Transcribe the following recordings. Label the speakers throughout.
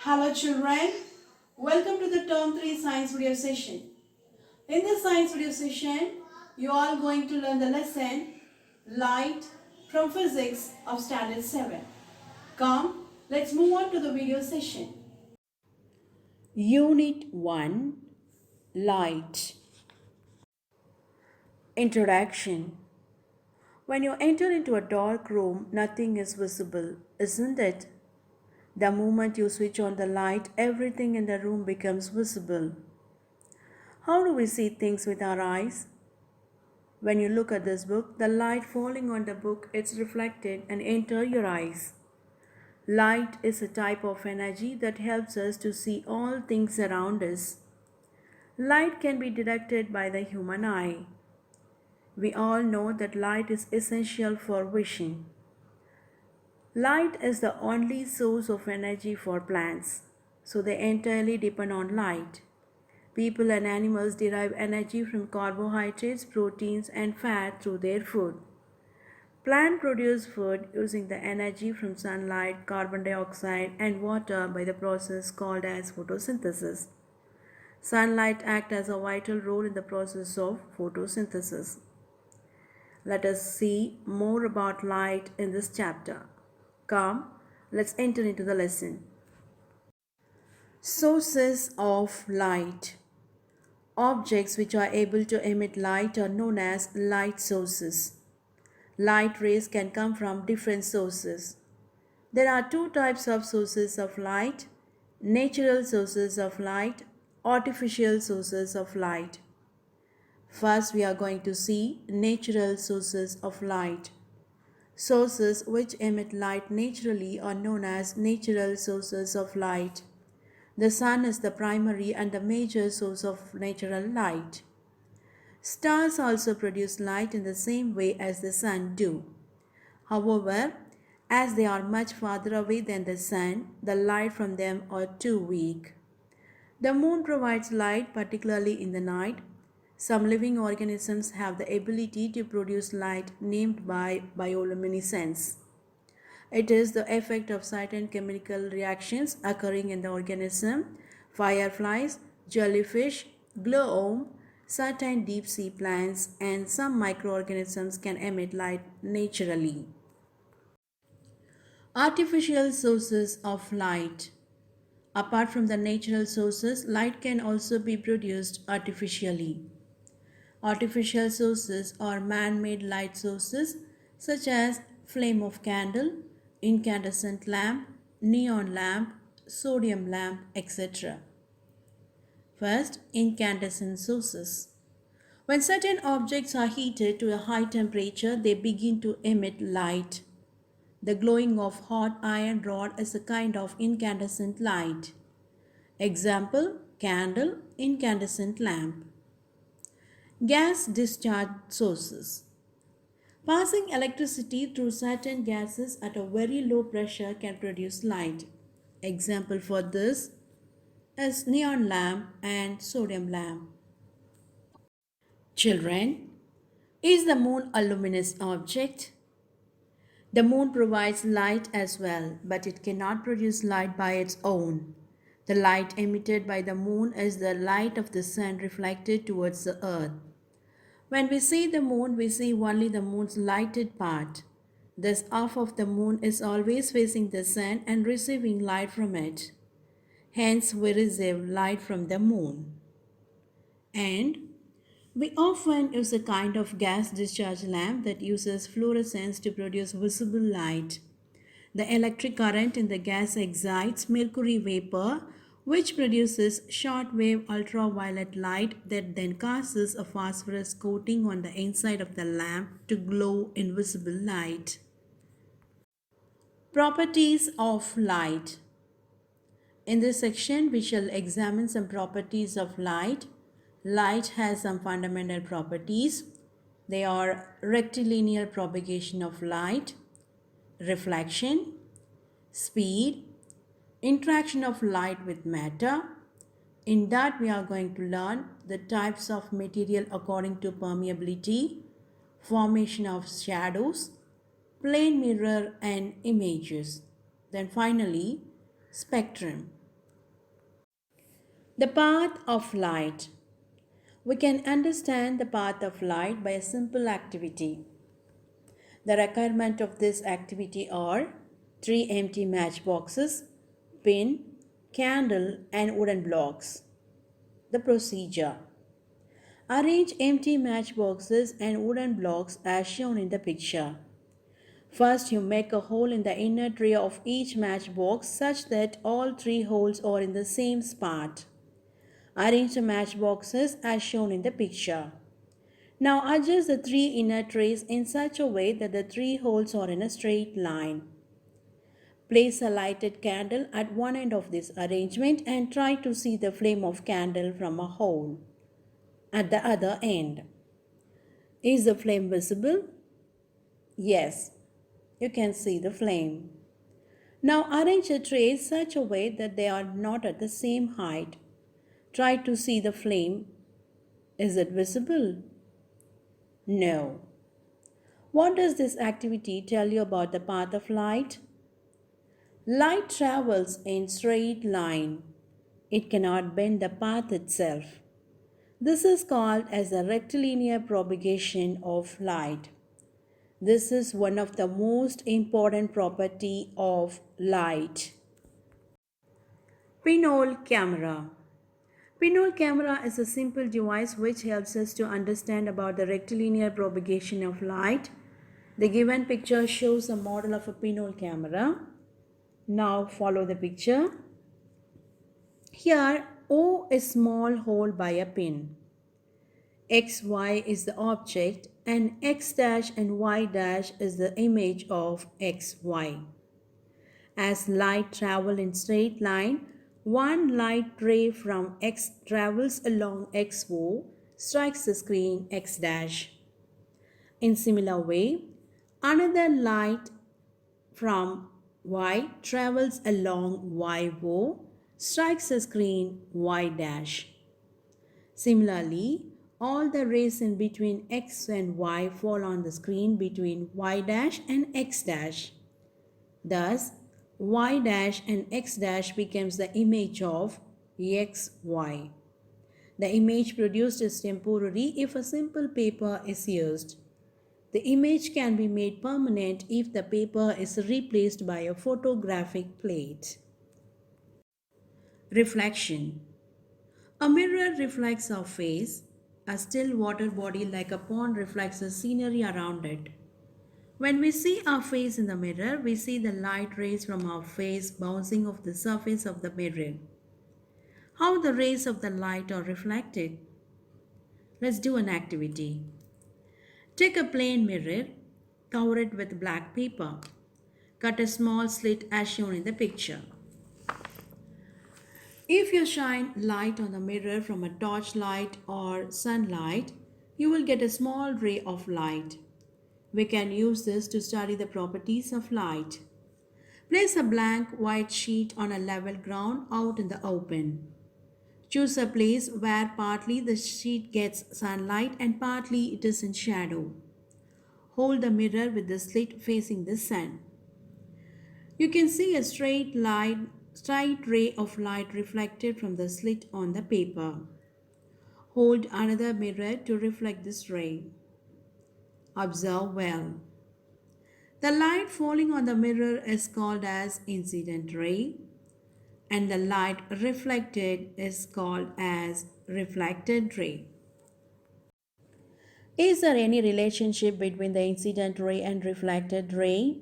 Speaker 1: Hello children, welcome to the term 3 science video session. In this science video session, you are going to learn the lesson light from physics of standard 7. Come, let's move on to the video session. Unit 1 Light. Introduction. When you enter into a dark room, nothing is visible, isn't it? The moment you switch on the light, everything in the room becomes visible. How do we see things with our eyes? When you look at this book, the light falling on the book is reflected and enter your eyes. Light is a type of energy that helps us to see all things around us. Light can be detected by the human eye. We all know that light is essential for vision. Light is the only source of energy for plants, so they entirely depend on light. People and animals derive energy from carbohydrates, proteins, and fat through their food. Plants produce food using the energy from sunlight, carbon dioxide, and water by the process called as photosynthesis. Sunlight acts as a vital role in the process of photosynthesis. Let us see more about light in this chapter. Come, let's enter into the lesson. Sources of light. Objects which are able to emit light are known as light sources. Light rays can come from different sources. There are two types of sources of light: natural sources of light, artificial sources of light. First, we are going to see natural sources of light. Sources which emit light naturally are known as natural sources of light. The sun is the primary and the major source of natural light. Stars also produce light in the same way as the sun do. However, as they are much farther away than the sun, the light from them are too weak. The moon provides light, particularly in the night. Some living organisms have the ability to produce light named by bioluminescence. It is the effect of certain chemical reactions occurring in the organism. Fireflies, jellyfish, glowworm, certain deep sea plants, and some microorganisms can emit light naturally. Artificial sources of light. Apart from the natural sources, light can also be produced artificially. Artificial sources are man-made light sources such as flame of candle, incandescent lamp, neon lamp, sodium lamp, etc. First, incandescent sources. When certain objects are heated to a high temperature, they begin to emit light. The glowing of hot iron rod is a kind of incandescent light. Example, candle, incandescent lamp. Gas discharge sources. Passing electricity through certain gases at a very low pressure can produce light. Example for this is neon lamp and sodium lamp. Children, is the moon a luminous object? The moon provides light as well, but it cannot produce light by its own. The light emitted by the moon is the light of the sun reflected towards the earth. When we see the moon, we see only the moon's lighted part. Thus, half of the moon is always facing the sun and receiving light from it. Hence, we receive light from the moon. And we often use a kind of gas discharge lamp that uses fluorescence to produce visible light. The electric current in the gas excites mercury vapor, which produces short-wave ultraviolet light that then casts a phosphorus coating on the inside of the lamp to glow invisible light. Properties of light. In this section, we shall examine some properties of light. Light has some fundamental properties. They are rectilinear propagation of light, reflection, speed, interaction of light with matter. In that, we are going to learn the types of material according to permeability, formation of shadows, plane mirror and images. Then finally, spectrum. The path of light. We can understand the path of light by a simple activity. The requirement of this activity are three empty matchboxes, pin, candle, and wooden blocks. The procedure. Arrange empty matchboxes and wooden blocks as shown in the picture. First, you make a hole in the inner tray of each matchbox such that all three holes are in the same spot. Arrange the matchboxes as shown in the picture. Now adjust the three inner trays in such a way that the three holes are in a straight line. Place a lighted candle at one end of this arrangement and try to see the flame of candle from a hole at the other end. Is the flame visible? Yes, you can see the flame. Now arrange the trays such a way that they are not at the same height. Try to see the flame. Is it visible? No. What does this activity tell you about the path of light? Light travels in straight line. It cannot bend the path itself. This is called as the rectilinear propagation of light. This is one of the most important property of light. Pinhole Camera. Pinhole Camera is a simple device which helps us to understand about the rectilinear propagation of light. The given picture shows a model of a pinhole camera. Now follow the picture. Here O is small hole by a pin. XY is the object and X dash and Y dash is the image of XY. As light travels in straight line, one light ray from X travels along XO, strikes the screen X dash. In similar way, another light from Y travels along YO, strikes the screen Y dash. Similarly, all the rays in between X and Y fall on the screen between Y dash and X dash. Thus, Y dash and X dash becomes the image of XY. The image produced is temporary if a simple paper is used. The image can be made permanent if the paper is replaced by a photographic plate. Reflection. A mirror reflects our face. A still water body like a pond reflects the scenery around it. When we see our face in the mirror, we see the light rays from our face bouncing off the surface of the mirror. How the rays of the light are reflected? Let's do an activity. Take a plain mirror, cover it with black paper. Cut a small slit as shown in the picture. If you shine light on the mirror from a torchlight or sunlight, you will get a small ray of light. We can use this to study the properties of light. Place a blank white sheet on a level ground out in the open. Choose a place where partly the sheet gets sunlight and partly it is in shadow. Hold the mirror with the slit facing the sun. You can see a straight ray of light reflected from the slit on the paper. Hold another mirror to reflect this ray. Observe well. The light falling on the mirror is called as incident ray, and the light reflected is called as reflected ray. Is there any relationship between the incident ray and reflected ray?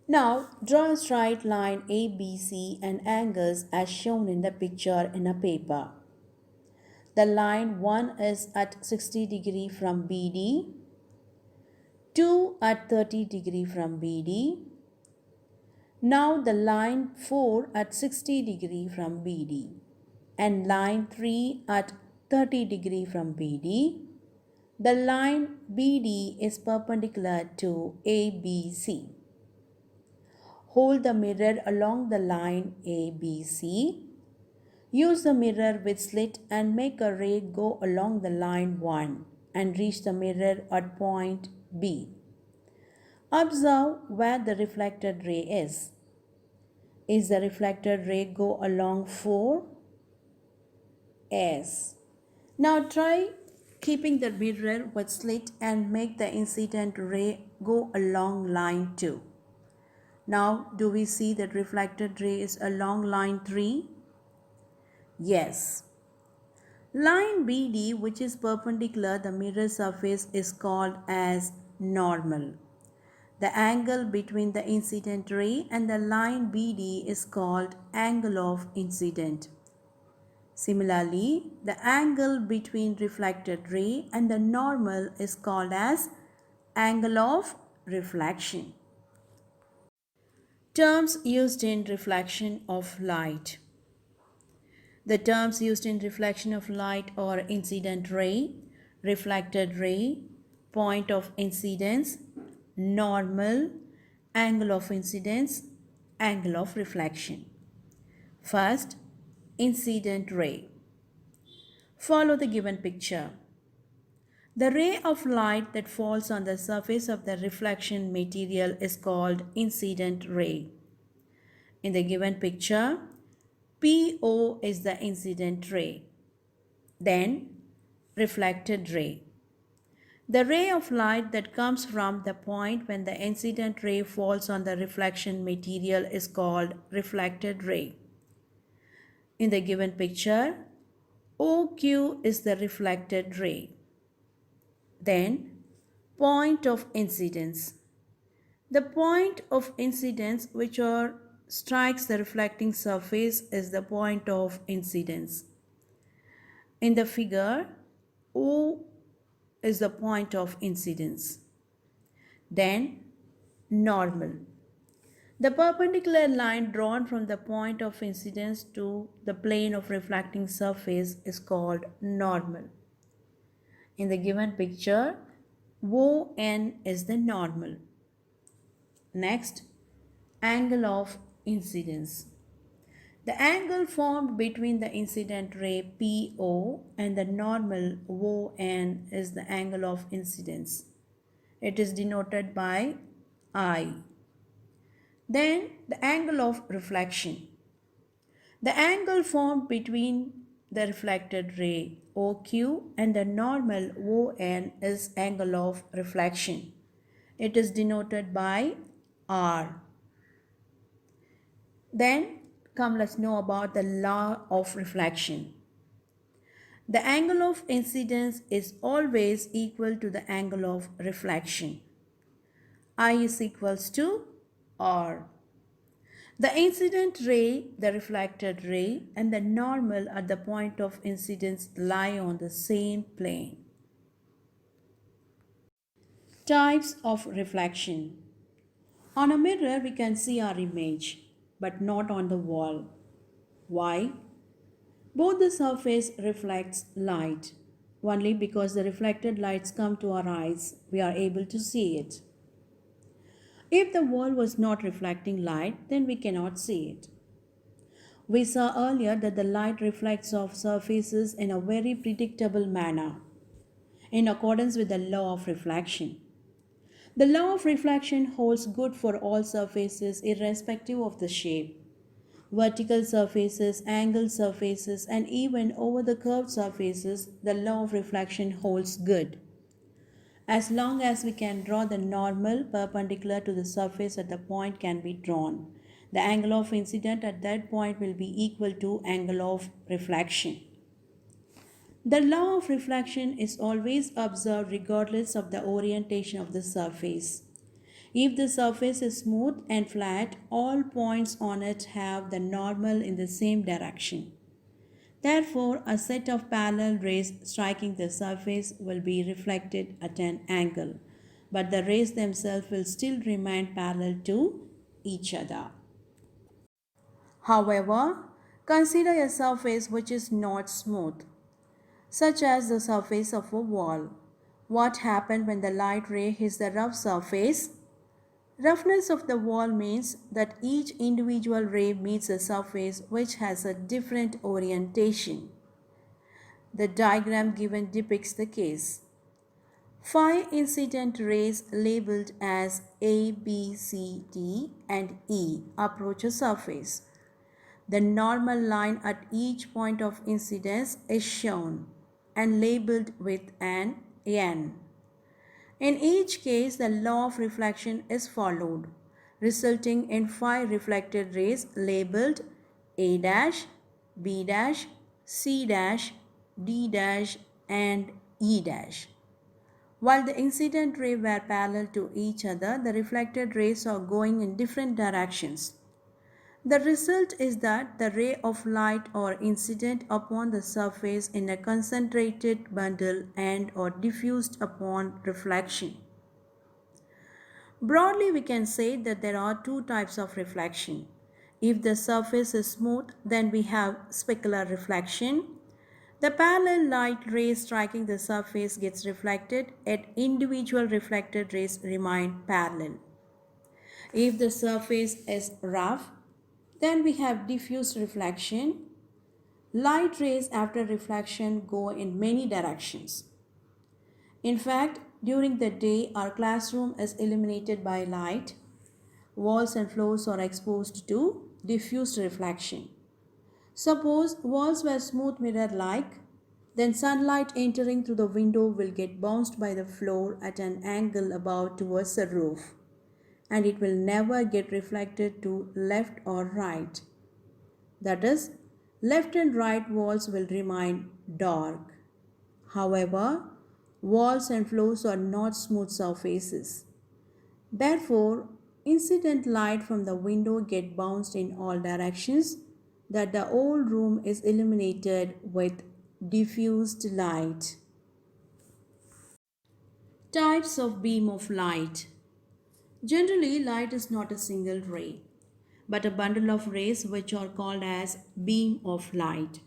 Speaker 1: Now draw a straight line ABC and angles as shown in the picture in a paper. The line 1 is at 60 degree from BD, 2 at 30 degree from BD. Now the line 4 at 60 degree from BD and line 3 at 30 degree from BD. The line BD is perpendicular to ABC. Hold the mirror along the line ABC. Use the mirror with slit and make a ray go along the line 1 and reach the mirror at point B. Observe where the reflected ray is. Is the reflected ray go along 4? S. Now try keeping the mirror with slit and make the incident ray go along line 2. Now do we see that reflected ray is along line 3? Yes. Line BD, which is perpendicular the mirror surface, is called as normal. The angle between the incident ray and the line BD is called angle of incident. Similarly, the angle between reflected ray and the normal is called as angle of reflection. Terms used in reflection of light. The terms used in reflection of light are incident ray, reflected ray, point of incidence, normal, angle of incidence, angle of reflection. First, incident ray. Follow the given picture. The ray of light that falls on the surface of the reflection material is called incident ray. In the given picture, PO is the incident ray. Then, reflected ray. The ray of light that comes from the point when the incident ray falls on the reflection material is called reflected ray. In the given picture, OQ is the reflected ray. Then, point of incidence. The point of incidence which strikes the reflecting surface is the point of incidence. In the figure, O is the point of incidence. Then, normal. The perpendicular line drawn from the point of incidence to the plane of reflecting surface is called normal. In the given picture, ON is the normal. Next, angle of incidence. The angle formed between the incident ray PO and the normal ON is the angle of incidence. It is denoted by I. Then the angle of reflection. The angle formed between the reflected ray OQ and the normal ON is angle of reflection. It is denoted by R. Then come, let's know about the law of reflection. The angle of incidence is always equal to the angle of reflection. I is equals to R. The incident ray, the reflected ray, and the normal at the point of incidence lie on the same plane. Types of reflection. On a mirror, we can see our image, but not on the wall. Why? Both the surface reflects light. Only because the reflected lights come to our eyes, we are able to see it. If the wall was not reflecting light, then we cannot see it. We saw earlier that the light reflects off surfaces in a very predictable manner, in accordance with the law of reflection. The law of reflection holds good for all surfaces irrespective of the shape. Vertical surfaces, angled surfaces, and even over the curved surfaces, the law of reflection holds good. As long as we can draw the normal perpendicular to the surface at the point can be drawn, the angle of incident at that point will be equal to angle of reflection. The law of reflection is always observed regardless of the orientation of the surface. If the surface is smooth and flat, all points on it have the normal in the same direction. Therefore, a set of parallel rays striking the surface will be reflected at an angle, but the rays themselves will still remain parallel to each other. However, consider a surface which is not smooth, such as the surface of a wall. What happens when the light ray hits the rough surface? Roughness of the wall means that each individual ray meets a surface which has a different orientation. The diagram given depicts the case. 5 incident rays labeled as A, B, C, D and E approach a surface. The normal line at each point of incidence is shown and labeled with an N. In each case, the law of reflection is followed, resulting in 5 reflected rays labeled A dash, B dash, C dash, D dash, and E dash. While the incident rays were parallel to each other, the reflected rays are going in different directions. The result is that the ray of light or incident upon the surface in a concentrated bundle and or diffused upon reflection. Broadly, we can say that there are two types of reflection. If the surface is smooth, then we have specular reflection. The parallel light rays striking the surface gets reflected, yet individual reflected rays remain parallel. If the surface is rough, then we have diffuse reflection. Light rays after reflection go in many directions. In fact, during the day, our classroom is illuminated by light. Walls and floors are exposed to diffused reflection. Suppose walls were smooth mirror like, then sunlight entering through the window will get bounced by the floor at an angle above towards the roof, and it will never get reflected to left or right. That is, left and right walls will remain dark. However, walls and floors are not smooth surfaces. Therefore, incident light from the window get bounced in all directions that the whole room is illuminated with diffused light. Types of beam of light. Generally, light is not a single ray, but a bundle of rays which are called as beam of light.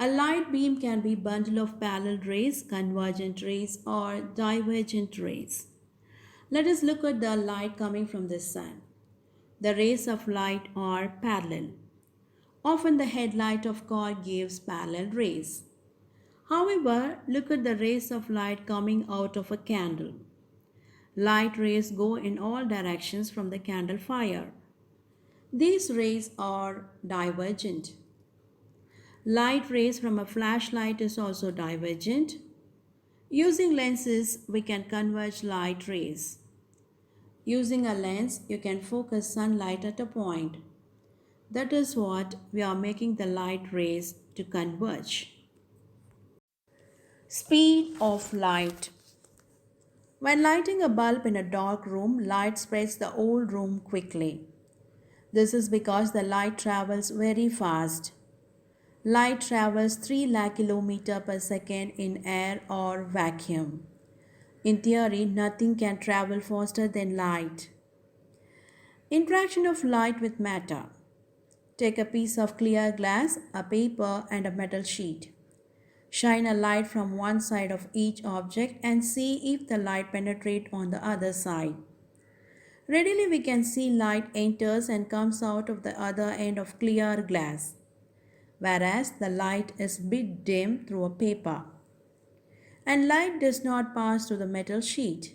Speaker 1: A light beam can be bundle of parallel rays, convergent rays, or divergent rays. Let us look at the light coming from the sun. The rays of light are parallel. Often the headlight of car gives parallel rays. However, look at the rays of light coming out of a candle. Light rays go in all directions from the candle fire. These rays are divergent. Light rays from a flashlight is also divergent. Using lenses, we can converge light rays. Using a lens, you can focus sunlight at a point. That is what we are making the light rays to converge. Speed of light. When lighting a bulb in a dark room, light spreads the whole room quickly. This is because the light travels very fast. Light travels 3 lakh km per second in air or vacuum. In theory, nothing can travel faster than light. Interaction of light with matter. Take a piece of clear glass, a paper, and a metal sheet. Shine a light from one side of each object and see if the light penetrates on the other side. Readily we can see light enters and comes out of the other end of clear glass, whereas the light is bit dim through a paper. And light does not pass through the metal sheet.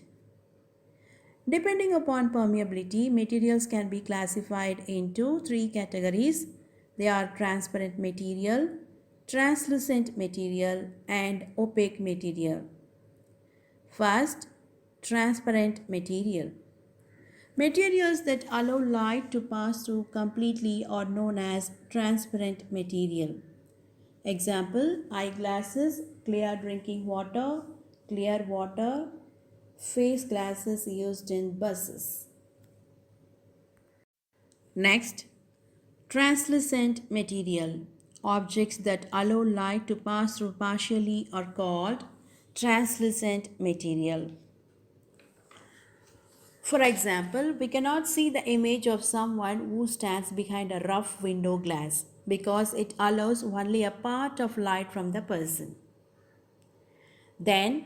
Speaker 1: Depending upon permeability, materials can be classified into 3 categories. They are transparent material, translucent material, and opaque material. First, transparent material. Materials that allow light to pass through completely are known as transparent material. Example, eyeglasses, clear drinking water, clear water, face glasses used in buses. Next, translucent material. Objects that allow light to pass through partially are called translucent material. For example, we cannot see the image of someone who stands behind a rough window glass because it allows only a part of light from the person. Then,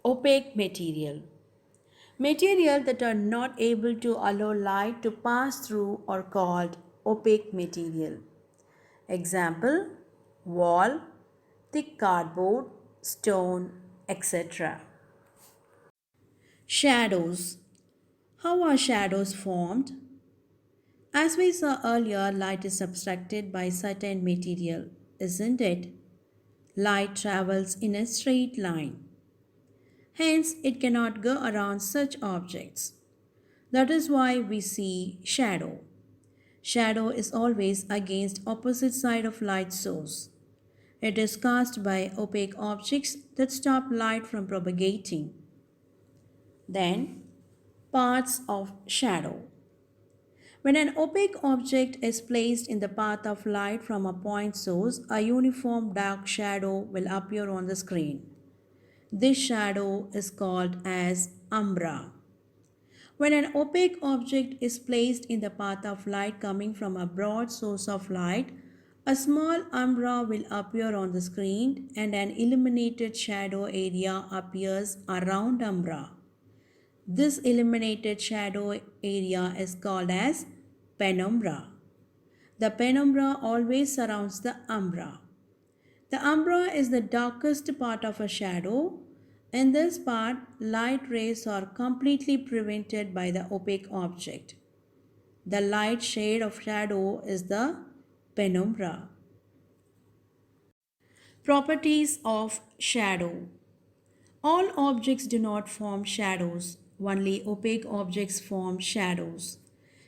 Speaker 1: opaque material. Material that are not able to allow light to pass through are called opaque material. Example, wall, thick cardboard, stone, etc. Shadows. How are shadows formed? As we saw earlier, light is subtracted by certain material, isn't it? Light travels in a straight line. Hence, it cannot go around such objects. That is why we see shadow. Shadow is always against opposite side of light source. It is cast by opaque objects that stop light from propagating. Then, paths of shadow. When an opaque object is placed in the path of light from a point source, a uniform dark shadow will appear on the screen. This shadow is called as umbra. When an opaque object is placed in the path of light coming from a broad source of light, a small umbra will appear on the screen and an illuminated shadow area appears around umbra. This illuminated shadow area is called as penumbra. The penumbra always surrounds the umbra. The umbra is the darkest part of a shadow. In this part, light rays are completely prevented by the opaque object. The light shade of shadow is the penumbra. Properties of shadow. All objects do not form shadows. Only opaque objects form shadows.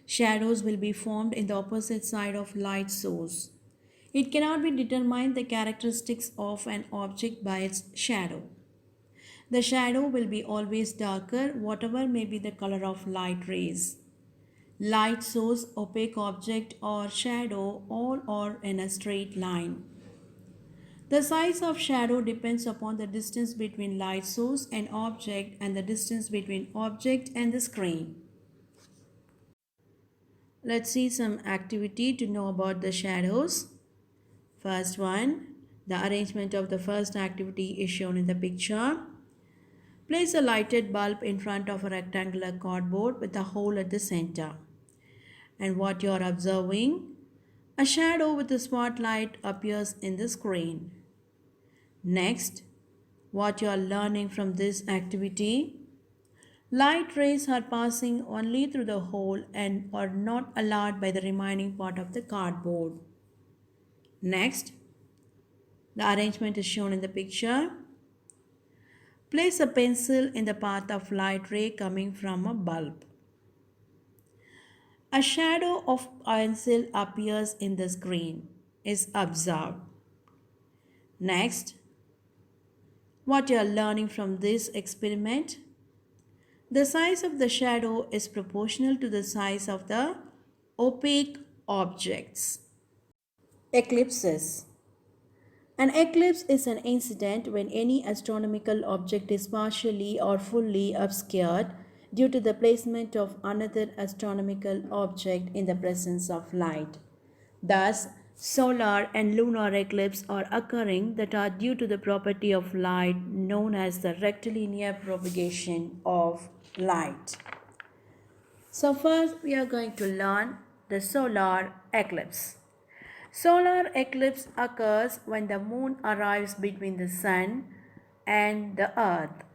Speaker 1: Shadows will be formed in the opposite side of light source. It cannot be determined the characteristics of an object by its shadow. The shadow will be always darker, whatever may be the color of light rays. Light source, opaque object, or shadow all are in a straight line. The size of shadow depends upon the distance between light source and object and the distance between object and the screen. Let's see some activity to know about the shadows. First one, the arrangement of the first activity is shown in the picture. Place a lighted bulb in front of a rectangular cardboard with a hole at the center. And what you are observing, a shadow with a spotlight appears in the screen. Next, what you are learning from this activity, light rays are passing only through the hole and are not allowed by the remaining part of the cardboard. Next, the arrangement is shown in the picture. Place a pencil in the path of light ray coming from a bulb. A shadow of pencil appears in the screen, is observed. Next, what you are learning from this experiment, the size of the shadow is proportional to the size of the opaque objects. Eclipses. An eclipse is an incident when any astronomical object is partially or fully obscured due to the placement of another astronomical object in the presence of light. Thus, solar and lunar eclipses are occurring that are due to the property of light known as the rectilinear propagation of light. So first we are going to learn the solar eclipse. Solar eclipse occurs when the moon arrives between the sun and the earth.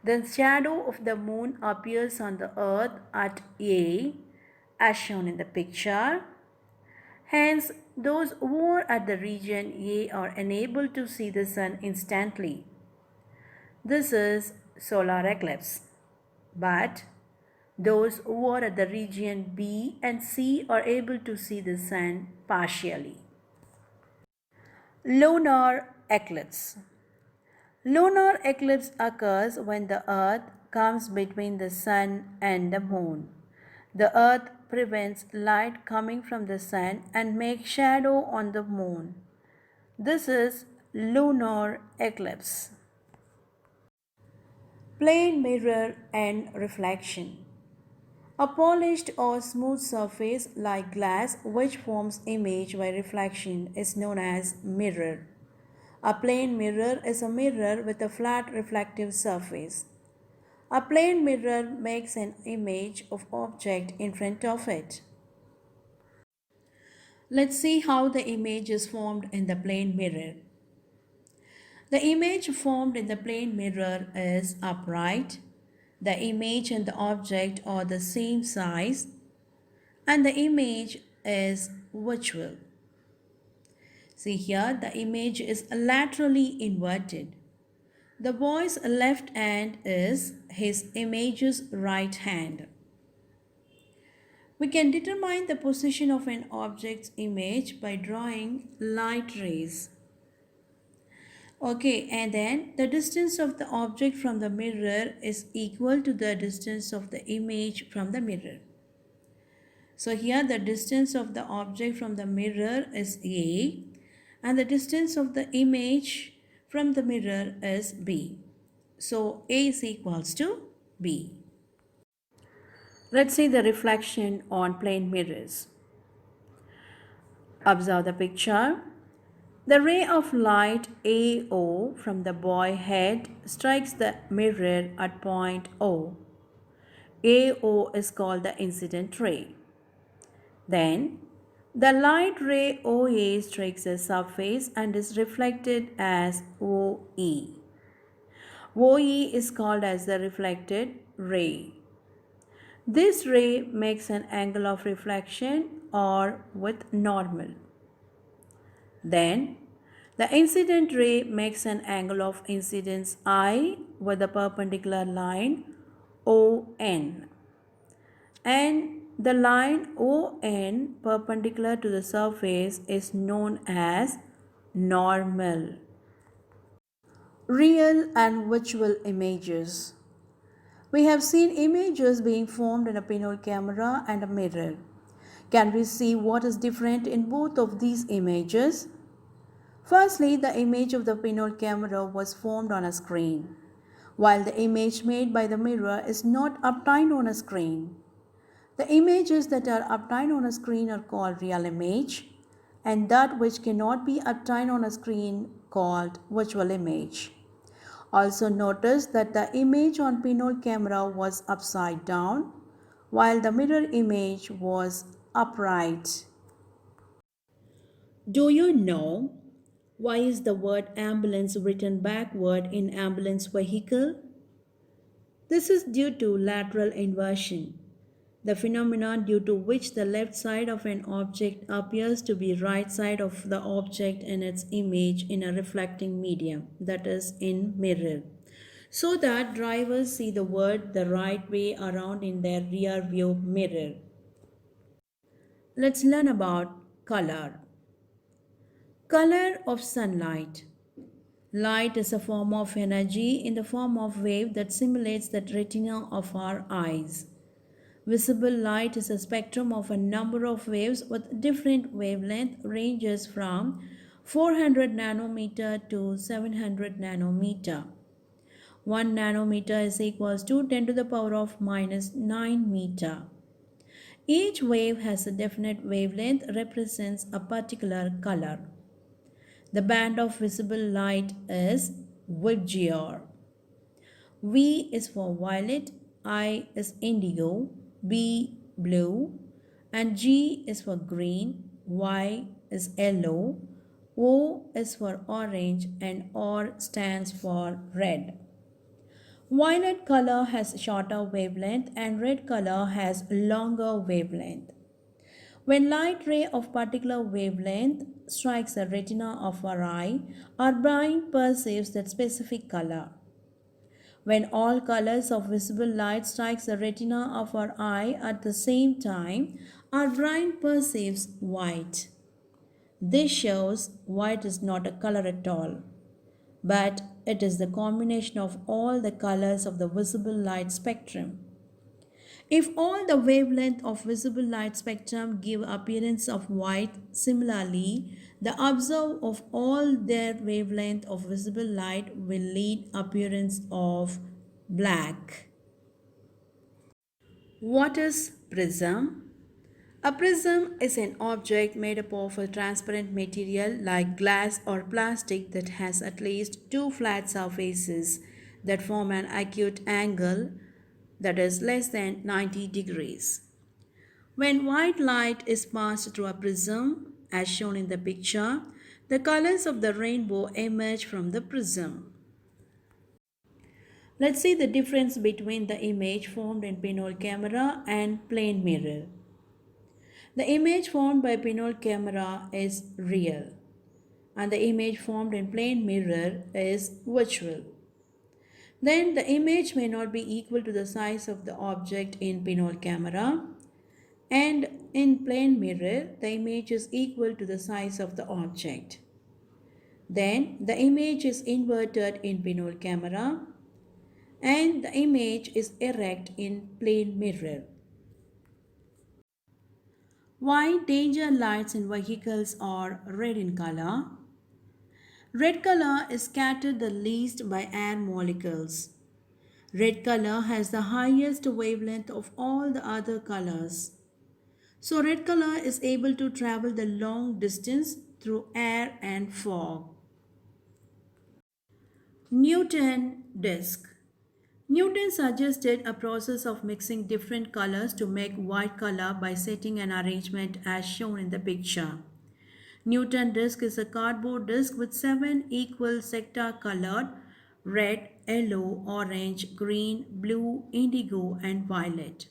Speaker 1: The shadow of the moon appears on the earth at A, as shown in the picture. Hence, those who are at the region A are unable to see the sun instantly. This is solar eclipse. But those who are at the region B and C are able to see the sun partially. Lunar eclipse. Lunar eclipse occurs when the earth comes between the sun and the moon. The earth prevents light coming from the sun and makes shadow on the moon. This is lunar eclipse. Plane mirror and reflection. A polished or smooth surface like glass which forms image by reflection is known as mirror. A plane mirror is a mirror with a flat reflective surface. A plane mirror makes an image of object in front of it. Let's see how the image is formed in the plane mirror. The image formed in the plane mirror is upright. The image and the object are the same size. and the image is virtual. See here, the image is laterally inverted. The boy's left hand is his image's right hand. We can determine the position of an object's image by drawing light rays. Okay, and then the distance of the object from the mirror is equal to the distance of the image from the mirror. So here the distance of the object from the mirror is A and the distance of the image from the mirror is B. So A is equals to B. Let's see the reflection on plane mirrors. Observe the picture. The ray of light AO from the boy head strikes the mirror at point O. AO is called the incident ray. Then, the light ray OA strikes a surface and is reflected as OE. OE is called as the reflected ray. This ray makes an angle of reflection or with normal. Then, the incident ray makes an angle of incidence I with a perpendicular line ON. And the line ON perpendicular to the surface is known as normal. Real and virtual images. We have seen images being formed in a pinhole camera and a mirror. Can we see what is different in both of these images? Firstly, the image of the pinhole camera was formed on a screen, while the image made by the mirror is not obtained on a screen. The images that are obtained on a screen are called real image, and that which cannot be obtained on a screen called virtual image. Also notice that the image on pinhole camera was upside down, while the mirror image was upright. Do you know why is the word ambulance written backward in ambulance vehicle? This is due to lateral inversion, the phenomenon due to which the left side of an object appears to be right side of the object in its image in a reflecting medium, that is in mirror, so that drivers see the world the right way around in their rear view mirror. Let's learn about color. Color of sunlight. Light is a form of energy in the form of wave that simulates the retina of our eyes. Visible light is a spectrum of a number of waves with different wavelength ranges from 400 nanometer to 700 nanometer. 1 nanometer is equals to 10 to the power of minus 9 meter. Each wave has a definite wavelength represents a particular color. The band of visible light is Vigier. V is for violet, I is indigo, B blue, and G is for green, Y is yellow, O is for orange, and R stands for red. Violet color has shorter wavelength and red color has longer wavelength. When light ray of particular wavelength strikes the retina of our eye, our brain perceives that specific color. When all colors of visible light strikes the retina of our eye at the same time, our brain perceives white. This shows white is not a color at all, but it is the combination of all the colors of the visible light spectrum. If all the wavelength of visible light spectrum give appearance of white, similarly, the observe of all their wavelength of visible light will lead appearance of black. What is prism? A prism is an object made up of a transparent material like glass or plastic that has at least two flat surfaces that form an acute angle that is less than 90 degrees. When white light is passed through a prism, as shown in the picture, the colors of the rainbow emerge from the prism. Let's see the difference between the image formed in pinhole camera and plane mirror. The image formed by pinhole camera is real, and the image formed in plane mirror is virtual. Then the image may not be equal to the size of the object in pinhole camera, and in plane mirror the image is equal to the size of the object. Then the image is inverted in pinhole camera and the image is erect in plane mirror. Why danger lights in vehicles are red in color? Red color is scattered the least by air molecules. Red color has the highest wavelength of all the other colors. So red color is able to travel the long distance through air and fog. Newton disk. Newton suggested a process of mixing different colors to make white color by setting an arrangement as shown in the picture. Newton disk is a cardboard disk with 7 equal sector colored red, yellow, orange, green, blue, indigo and violet.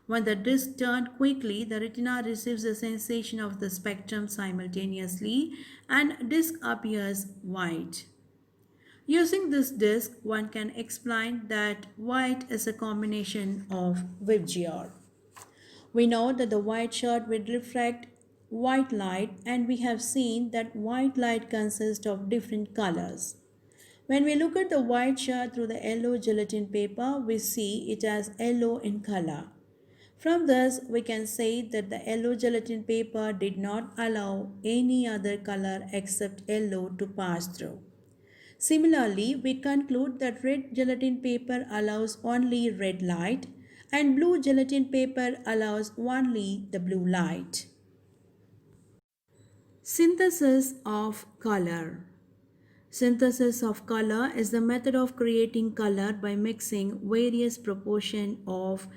Speaker 1: When the disk turns quickly, the retina receives the sensation of the spectrum simultaneously and disk appears white. Using this disk, one can explain that white is a combination of Vibgyor. We know that the white shirt will reflect white light and we have seen that white light consists of different colors. When we look at the white shirt through the yellow gelatin paper, we see it as yellow in color. From this, we can say that the yellow gelatin paper did not allow any other color except yellow to pass through. Similarly, we conclude that red gelatin paper allows only red light and blue gelatin paper allows only the blue light. Synthesis of color. Synthesis of color is the method of creating color by mixing various proportion of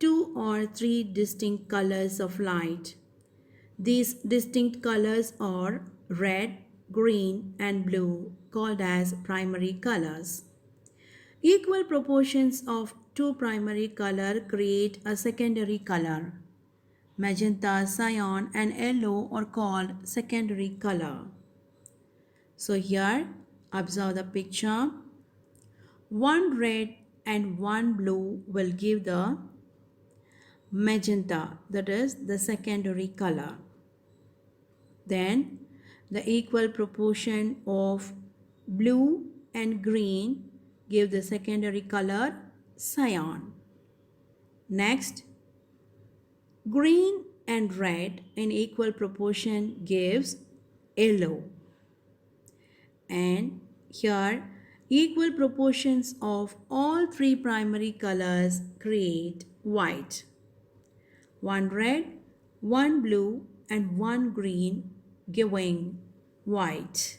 Speaker 1: 2 or 3 distinct colors of light. These distinct colors are red, green and blue, called as primary colors. Equal proportions of 2 primary color create a secondary color. Magenta, cyan and yellow are called secondary color. So here, observe the picture. One red and one blue will give the magenta, that is the secondary color. Then the equal proportion of blue and green give the secondary color cyan. Next, green and red in equal proportion gives yellow. And here equal proportions of all 3 primary colors create white. One red, one blue and one green giving white.